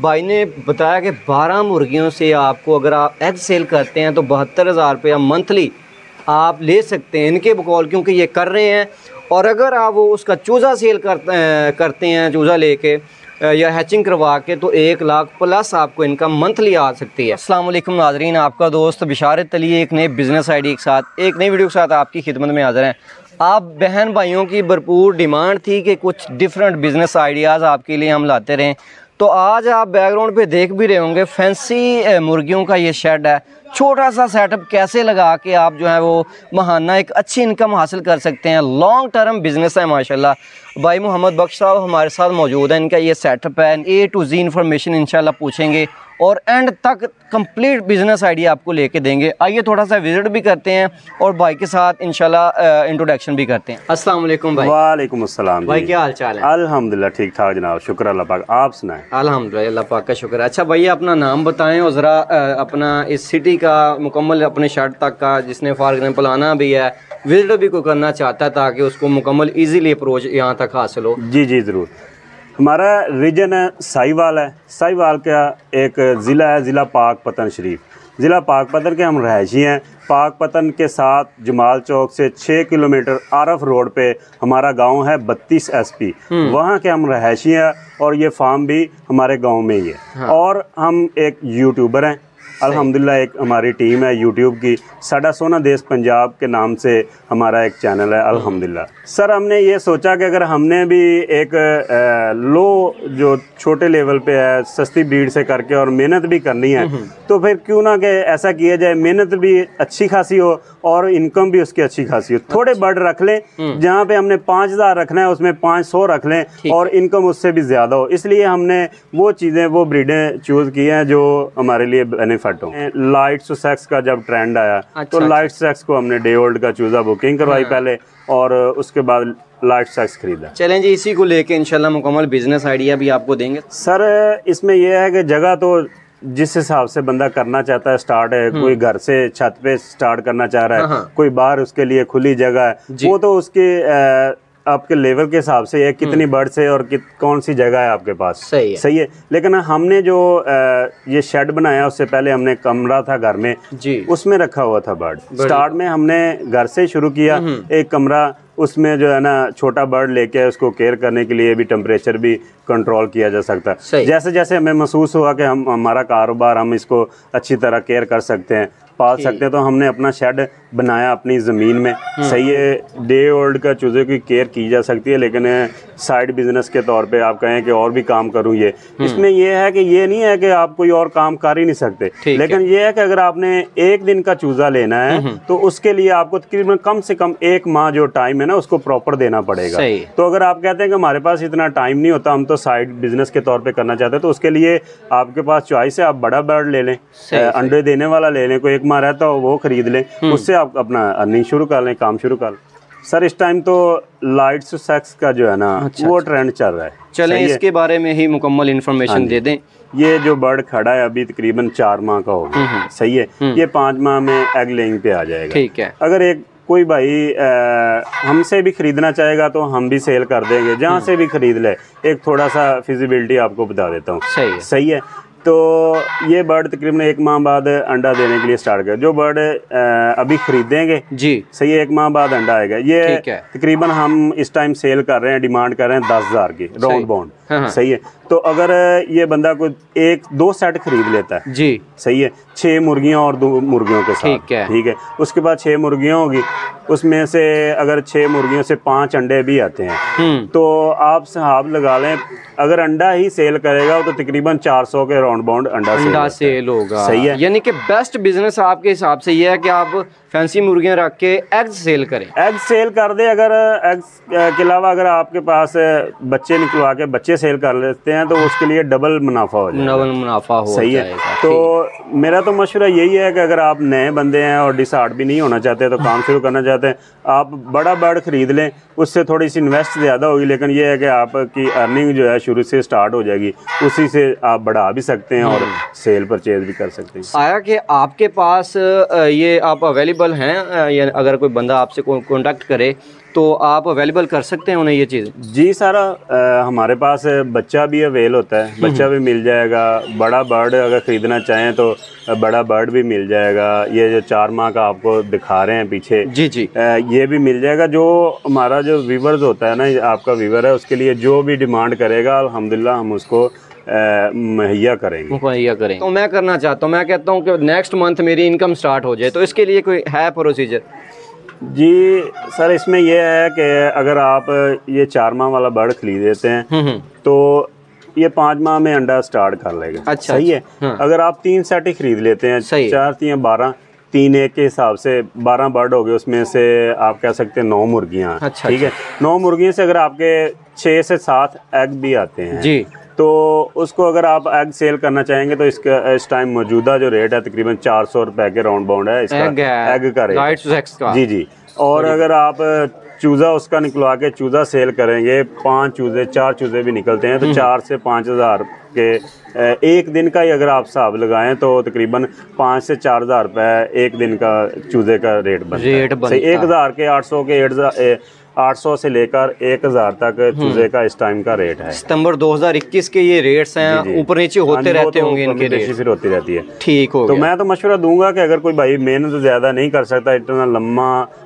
भाई ने बताया कि 12 मुर्गियों से आपको अगर आप एग सेल करते हैं तो 72,000 रुपया मंथली आप ले सकते हैं इनके बकौल, क्योंकि ये कर रहे हैं। और अगर आप वो उसका चूज़ा सेल करते हैं चूज़ा लेके या हैचिंग करवा के, तो 1 लाख प्लस आपको इनकम मंथली आ सकती है। अस्सलाम वालेकुम नाज़रीन, आपका दोस्त बिशारत अली एक नए बिज़नेस आइडिया के साथ एक नई वीडियो के साथ आपकी खिदमत में हाज़िर हैं। आप बहन भाइयों की भरपूर डिमांड थी कि कुछ डिफरेंट बिज़नेस आइडियाज़ आपके लिए हम लाते रहें, तो आज आप बैकग्राउंड पे देख भी रहे होंगे फैंसी मुर्गियों का ये शेड है। छोटा सा सेटअप कैसे लगा के आप जो है वो महाना एक अच्छी इनकम हासिल कर सकते हैं। लॉन्ग टर्म बिजनेस है माशाल्लाह। भाई मोहम्मद बख्श साहब हमारे साथ मौजूद हैं, इनका ये सेटअप है। A to Z इन्फॉर्मेशन इंशाल्लाह पूछेंगे और एंड तक कंप्लीट बिजनेस आइडिया आपको लेके देंगे। आइए थोड़ा सा विजिट भी करते हैं और भाई के साथ इंशाल्लाह इंट्रोडक्शन भी करते हैं। अस्सलाम वालेकुम भाई। वालेकुम अस्सलाम भाई, क्या हाल चाल है? अल्हम्दुलिल्लाह ठीक ठाक जनाब, शुक्र अल्लाह पाक, आप सुनाएं? अल्हम्दुलिल्लाह, अल्लाह पाक का शुक्र है। अच्छा भैया, अपना नाम बताएं और ज़रा अपना इस सिटी का मुकम्मल अपने शर्ट तक का, जिसने फॉर एग्जांपल आना भी है, विजिट भी कोई करना चाहता है ताकि उसको मुकम्मल इजीली अप्रोच यहाँ तक हासिल हो। जी जी ज़रूर। हमारा रीजन है साहिवाल है। साहिवाल का एक ज़िला है, ज़िला पाकपतन शरीफ। ज़िला पाकपतन के हम रहायशी हैं। पाकपतन के साथ जमाल चौक से 6 किलोमीटर आरफ रोड पे हमारा गांव है 32 SP। वहाँ के हम रहायशी हैं और ये फार्म भी हमारे गांव में ही है। हाँ। और हम एक यूट्यूबर हैं अल्हम्दुलिल्लाह। एक हमारी टीम है यूट्यूब की, साडा सोना देश पंजाब के नाम से हमारा एक चैनल है अल्हम्दुलिल्लाह। सर हमने ये सोचा कि अगर हमने भी एक लो जो छोटे लेवल पे है सस्ती ब्रीड से करके और मेहनत भी करनी है, तो फिर क्यों ना कि ऐसा किया जाए, मेहनत भी अच्छी खासी हो और इनकम भी उसकी अच्छी खासी हो। थोड़े बर्ड रख लें, जहाँ पे हमने 5,000 रखना है उसमें 500 रख लें और इनकम उससे भी ज़्यादा हो। इसलिए हमने वो चीज़ें, वो ब्रीडें चूज़ की हैं जो हमारे लिए बेनिफिट हो। लाइट सेक्स का जब ट्रेंड आया तो लाइट सेक्स को हमने डे ओल्ड का चूज़ा बुकिंग करवाई पहले और उसके बाद लाइट सेक्स खरीदा। चलें जी, इसी को लेके इंशाल्लाह मुकम्मल बिजनेस आइडिया भी आपको देंगे। सर इसमें यह है कि जगह तो जिस हिसाब से बंदा करना चाहता है स्टार्ट है, कोई घर से छत पे स्टार्ट करना चाह रहा है, कोई बाहर उसके लिए खुली जगह है, वो तो उसके आपके लेवल के हिसाब से है कितनी बर्ड्स है और कौन सी जगह है आपके पास। सही है। लेकिन हमने जो ये शेड बनाया उससे पहले हमने कमरा था घर में जी, उसमें रखा हुआ था बर्ड। स्टार्ट में हमने घर से शुरू किया, एक कमरा, उसमें जो है ना छोटा बर्ड लेके उसको केयर करने के लिए भी टेम्परेचर भी कंट्रोल किया जा सकता है। जैसे जैसे हमें महसूस हुआ कि हमारा कारोबार, हम इसको अच्छी तरह केयर कर सकते हैं, पाल सकते हैं, तो हमने अपना शेड बनाया अपनी ज़मीन में। सही है। डे ओल्ड का चूज़े की केयर की जा सकती है, लेकिन साइड बिजनेस के तौर पे आप कहें कि और भी काम करूं, ये इसमें ये है कि ये नहीं है कि आप कोई और काम कर ही नहीं सकते, लेकिन ये है कि अगर आपने एक दिन का चूज़ा लेना है तो उसके लिए आपको तकरीबन कम से कम 1 माह जो टाइम है ना उसको प्रॉपर देना पड़ेगा। तो अगर आप कहते हैं कि हमारे पास इतना टाइम नहीं होता, हम तो साइड बिजनेस के तौर पर करना चाहते हैं, तो उसके लिए आपके पास चॉइस है, आप बड़ा बर्ड ले लें, अंडे देने वाला ले लें, कोई 1 माह रहता हो वो खरीद लें, उससे आप अपना अर्निंग शुरू कर लें, काम शुरू कर लें। सर इस टाइम तो लाइट सेक्स का जो है ना वो ट्रेंड चल रहा है। चलें इसके बारे में ही मुकम्मल इन्फॉर्मेशन दे दें। ये जो बर्ड खड़ा है अभी तकरीबन 4 माह का होगा। सही है। ये 5 माह में एग लेइंग पे आ जाएगा। ठीक है। अगर एक कोई भाई हमसे भी खरीदना चाहेगा तो हम भी सेल कर देंगे, जहाँ से भी खरीद ले। एक थोड़ा सा फिजिबिलिटी आपको बता देता हूँ। सही है। तो ये बर्ड तकरीबन 1 माह बाद अंडा देने के लिए स्टार्ट कर। जो बर्ड अभी खरीदेंगे जी, सही है, 1 माह बाद अंडा आएगा। ये तकरीबन हम इस टाइम सेल कर रहे हैं, डिमांड कर रहे हैं 10,000 की राउंड बाउंड। सही है। तो अगर ये बंदा कोई 1-2 सेट खरीद लेता है जी, सही है, 6 मुर्गियां और 2 मुर्गियों के साथ, ठीक है, उसके बाद 6 मुर्गियां होगी, उसमें से अगर 6 मुर्गियों से 5 अंडे भी आते हैं तो आप हिसाब लगा लें, अगर अंडा ही सेल करेगा तो तकरीबन 400 के राउंड बाउंड अंडा सेल होगा। सही है। यानी कि बेस्ट बिजनेस आपके हिसाब से ये है कि आप फैंसी मुर्गियां रख के एग्स सेल करें। एग सेल कर दे। अगर एग्स के अलावा अगर आपके पास बच्चे निकलवा के बच्चे सेल कर लेते हैं तो उसके लिए डबल मुनाफा हो जाएगा। डबल मुनाफा हो सही है। तो मेरा तो मशवरा यही है कि अगर आप नए बंदे हैं और डिसार्ट भी नहीं होना चाहते, तो काम शुरू करना चाहते हैं, आप बड़ा बर्ड खरीद लें, उससे थोड़ी सी इन्वेस्ट ज़्यादा होगी, लेकिन ये है कि आपकी अर्निंग जो है शुरू से स्टार्ट हो जाएगी, उसी से आप बढ़ा भी सकते सकते हैं और सेल परचेज भी कर सकते हैं। आया कि आपके पास ये आप अवेलेबल हैं, या अगर कोई बंदा आपसे कांटेक्ट करे तो आप अवेलेबल कर सकते हैं उन्हें ये चीज़? जी सर, हमारे पास बच्चा भी अवेल होता है, बच्चा भी मिल जाएगा। बड़ा बर्ड अगर ख़रीदना चाहें तो बड़ा बर्ड भी मिल जाएगा। ये जो 4 माह का आपको दिखा रहे हैं पीछे, जी जी, ये भी मिल जाएगा। जो हमारा जो व्यूवर्स होता है ना, आपका व्यूवर है, उसके लिए जो भी डिमांड करेगा अल्हम्दुलिल्लाह हम उसको मुहैया करेंगे। तो मैं करना चाहता हूँ, मैं कहता हूँ कि नेक्स्ट मंथ मेरी इनकम स्टार्ट हो जाए, तो इसके लिए कोई है प्रोसीजर? जी सर, इसमें यह है कि अगर आप ये 4 माह वाला बर्ड खरीद देते हैं तो ये 5 माह में अंडा स्टार्ट कर लेगा। अच्छा, सही है। हाँ। अगर आप 3 सेट ही खरीद लेते हैं, 4 3 12, 3 1 के हिसाब से 12 बर्ड हो गए, उसमें से आप कह सकते हैं 9 मुर्गियाँ। अच्छा, ठीक है। 9 मुर्गियों से अगर आपके 6 से 7 एग भी आते हैं जी, तो उसको अगर आप एग सेल करना चाहेंगे तो इसका इस टाइम मौजूदा जो रेट है तकरीबन 400 रुपए के राउंड बाउंड है इसका एग का रेट। जी जी। और अगर आप चूज़ा उसका निकलवा के चूज़ा सेल करेंगे, 5 चूज़े 4 चूज़े भी निकलते हैं, तो 4 से 5,000 के एक दिन का ही अगर आप हिसाब लगाएं तो तकरीबन 5 से 4,000 रुपए एक दिन का चूज़े का रेट बनता है। 1,000 के 800 के 800 से लेकर 1,000 तक चूजे का इस टाइम का रेट है। सितंबर 2021 के ये रेट्स हैं, ऊपर नीचे होते रहते होंगे इनके रेट, फिर होती रहती है। ठीक हो तो मैं तो मशवरा दूंगा कि अगर कोई भाई मेहनत ज़्यादा नहीं कर सकता, इतना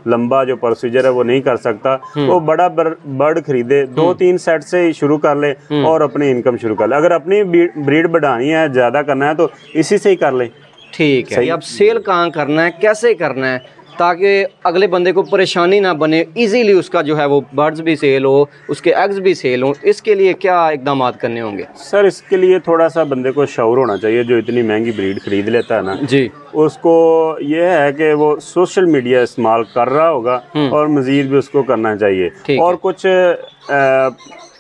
लंबा जो प्रोसीजर है वो नहीं कर सकता, वो बड़ा बर्ड खरीदे, 2-3 सेट से ही शुरू कर ले और अपनी इनकम शुरू कर ले। अगर अपनी ब्रीड बढ़ानी है, ज़्यादा करना है तो इसी से ही कर ले। ठीक है। अब सेल कहाँ करना है, कैसे करना है, ताकि अगले बंदे को परेशानी ना बने, इजीली उसका जो है वो बर्ड्स भी सेल हो, उसके एग्स भी सेल हो, इसके लिए क्या इकदाम करने होंगे? सर इसके लिए थोड़ा सा बंदे को शऊर होना चाहिए। जो इतनी महंगी ब्रीड खरीद लेता है ना जी, उसको ये है कि वो सोशल मीडिया इस्तेमाल कर रहा होगा और मजीद भी उसको करना चाहिए। और कुछ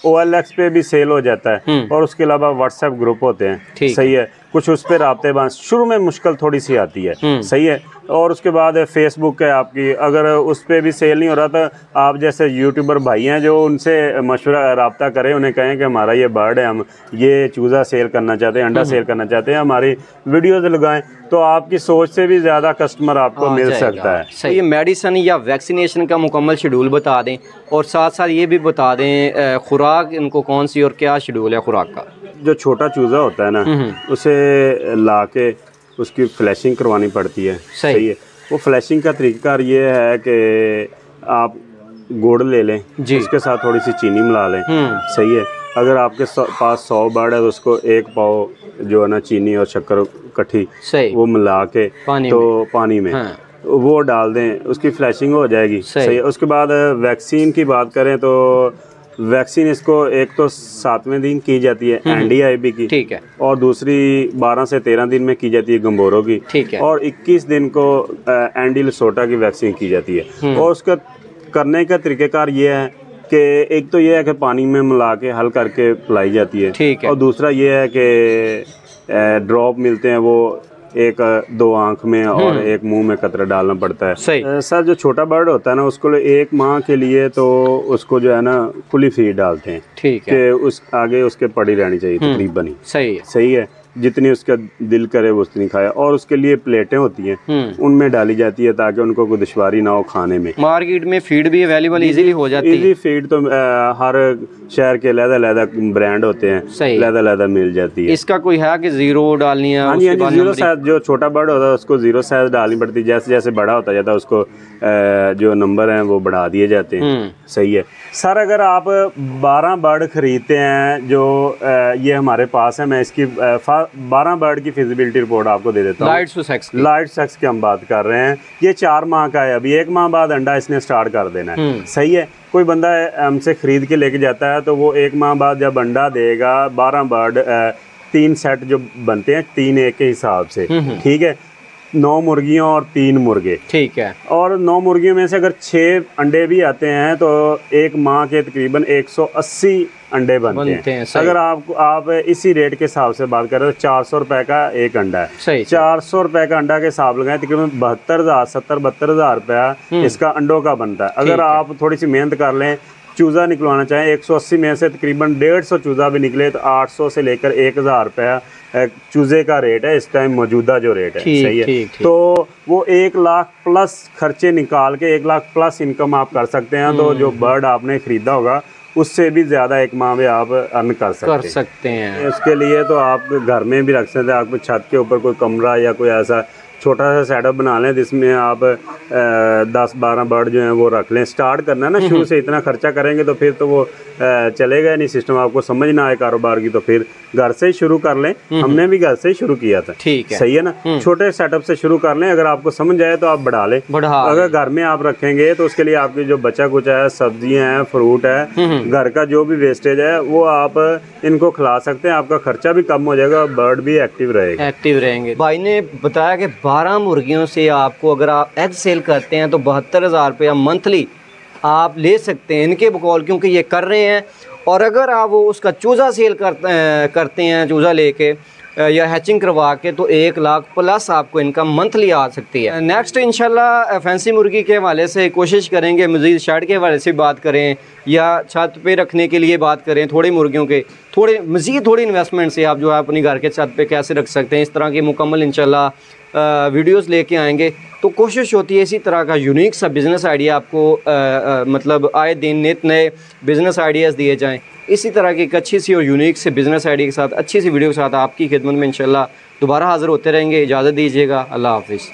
OLX पे भी सेल हो जाता है और उसके अलावा व्हाट्सएप ग्रुप होते हैं। सही है। कुछ उस पर राब्ते बात शुरू में मुश्किल थोड़ी सी आती है। सही है। और उसके बाद फेसबुक है आपकी, अगर उस पर भी सेल नहीं हो रहा तो आप जैसे यूट्यूबर भाई हैं जो उनसे मशवरा रब्ता करें, उन्हें कहें कि हमारा ये बर्ड है, हम ये चूज़ा सेल करना चाहते हैं, अंडा सेल करना चाहते हैं, हमारी वीडियोज लगाएं, तो आपकी सोच से भी ज़्यादा कस्टमर आपको मिल सकता है। सही। ये मेडिसिन या वैक्सीनेशन का मुकम्मल शेड्यूल बता दें और साथ साथ ये भी बता दें खुराक इनको कौन सी और क्या शेड्यूल है खुराक का। जो छोटा चूज़ा होता है ना, उसे ला के उसकी फ्लैशिंग करवानी पड़ती है। सही है। वो फ्लैशिंग का तरीका ये है कि आप गुड़ ले लें, उसके साथ थोड़ी सी चीनी मिला लें। सही है। अगर आपके पास 100 बर्ड है तो उसको 1 पाव जो है ना चीनी और शक्कर इकट्ठी वो मिला के पानी में वो डाल दें, उसकी फ्लैशिंग हो जाएगी। सही है। उसके बाद वैक्सीन की बात करें तो वैक्सीन इसको एक तो 7वें दिन की जाती है NDIB की, ठीक है, और दूसरी 12 से 13 दिन में की जाती है गंबोरो की, ठीक है, और 21 दिन को एंडी लसोटा की वैक्सीन की जाती है। और उसका करने का तरीक़ाकार ये है कि एक तो ये है कि पानी में मिला के हल करके पिलाई जाती है, ठीक है, और दूसरा ये है कि ड्रॉप मिलते हैं, वो 1-2 आंख में और 1 मुंह में कतरा डालना पड़ता है। सही। सर जो छोटा बर्ड होता है ना, उसको 1 माह के लिए तो उसको जो है ना खुली फीड डालते हैं, ठीक है, कि उस आगे उसके पड़ी रहनी चाहिए तकरीबन ही। सही है। सही है। जितनी उसका दिल करे वो उतनी खाए। और उसके लिए प्लेटें होती हैं, उनमें डाली जाती है ताकि उनको कोई दुश्वारी ना हो खाने में। मार्केट में फीड भी अवेलेबल इजीली हो जाती है। इजी फीड तो हर शहर के अलग-अलग ब्रांड होते हैं, अलग-अलग मिल जाती है। इसका कोई है कि 0 डालनी है? हाँ जी, 0 साइज। जो छोटा बर्ड होता है उसको 0 साइज डालनी पड़ती है। जैसे जैसे बड़ा होता जाता है उसको जो नंबर हैं वो बढ़ा दिए जाते हैं। सही है। सर अगर आप 12 बर्ड खरीदते हैं जो ये हमारे पास है, मैं इसकी 12 बर्ड की फिजिबिलिटी रिपोर्ट आपको दे देता हूँ। लाइट सेक्स की हम बात कर रहे हैं। ये 4 माह का है, अभी 1 माह बाद अंडा इसने स्टार्ट कर देना है। सही है। कोई बंदा हमसे खरीद के लेके जाता है तो वो 1 माह बाद जब अंडा देगा, 12 बर्ड 3 सेट जो बनते हैं 3 1 के हिसाब से, ठीक है, 9 मुर्गियों और 3 मुर्गे, ठीक है, और 9 मुर्गियों में से अगर 6 अंडे भी आते हैं तो 1 माह के तकरीबन 180 अंडे बनते हैं। अगर आप इसी रेट के हिसाब से बात करें तो 400 रुपए का 1 अंडा है। 400 रुपए का अंडा के हिसाब लगाएं तकरीबन 72,000 रुपया इसका अंडों का बनता है। अगर आप थोड़ी सी मेहनत कर लें, चूज़ा निकलवाना चाहें, 180 में से तकरीबन 150 चूज़ा भी निकले तो 800 से लेकर 1,000 रुपया चूजे का रेट है इस टाइम, मौजूदा जो रेट है, सही है। ठीक। तो वो 1 लाख प्लस खर्चे निकाल के 1 लाख प्लस इनकम आप कर सकते हैं। तो जो बर्ड आपने खरीदा होगा उससे भी ज़्यादा एक माह में आप अर्न कर सकते हैं। उसके लिए तो आप घर में भी रख सकते हैं। आप छत के ऊपर कोई कमरा या कोई ऐसा छोटा सा सेटअप बना लें जिसमें आप 10-12 बर्ड जो हैं वो रख लें। स्टार्ट करना है ना, शुरू से इतना खर्चा करेंगे तो फिर तो वो चलेगा नहीं सिस्टम, आपको समझ ना आए कारोबार की, तो फिर घर से ही शुरू कर लें। हमने भी घर से ही शुरू किया था, ठीक है, सही है ना। छोटे सेटअप से शुरू कर लें, अगर आपको समझ आए तो आप बढ़ा लें। अगर घर में आप रखेंगे तो उसके लिए आपकी जो बचा कुचा है, सब्जियां हैं, फ्रूट है, घर का जो भी वेस्टेज है वो आप इनको खिला सकते हैं। आपका खर्चा भी कम हो जाएगा, बर्ड भी एक्टिव रहेंगे। भाई ने बताया कि 12 मुर्गियों से आपको अगर आप एग सेल करते हैं तो 72,000 रुपया मंथली आप ले सकते हैं इनके बकौल, क्योंकि ये कर रहे हैं। और अगर आप वो उसका चूज़ा सेल करते हैं, चूज़ा लेके या हैचिंग करवा के, तो 1 लाख प्लस आपको इनकम मंथली आ सकती है। नेक्स्ट इंशाल्लाह फैंसी मुर्गी के हवाले से कोशिश करेंगे, मज़ीद शेड के हवाले से बात करें या छत पे रखने के लिए बात करें, थोड़ी मुर्गियों के थोड़ी इन्वेस्टमेंट से आप जो है अपनी घर के छत पे कैसे रख सकते हैं, इस तरह की मुकम्मल इंशाल्लाह वीडियोस लेके आएंगे। तो कोशिश होती है इसी तरह का यूनिक सा बिज़नेस आइडिया आपको मतलब आए दिन नित नए बिज़नेस आइडियाज़ दिए जाएं। इसी तरह की एक अच्छी सी और यूनिक से बिज़नेस आइडिया के साथ, अच्छी सी वीडियो के साथ आपकी खिदमत में इंशाल्लाह दोबारा हाज़िर होते रहेंगे। इजाज़त दीजिएगा, अल्लाह हाफ़िज़।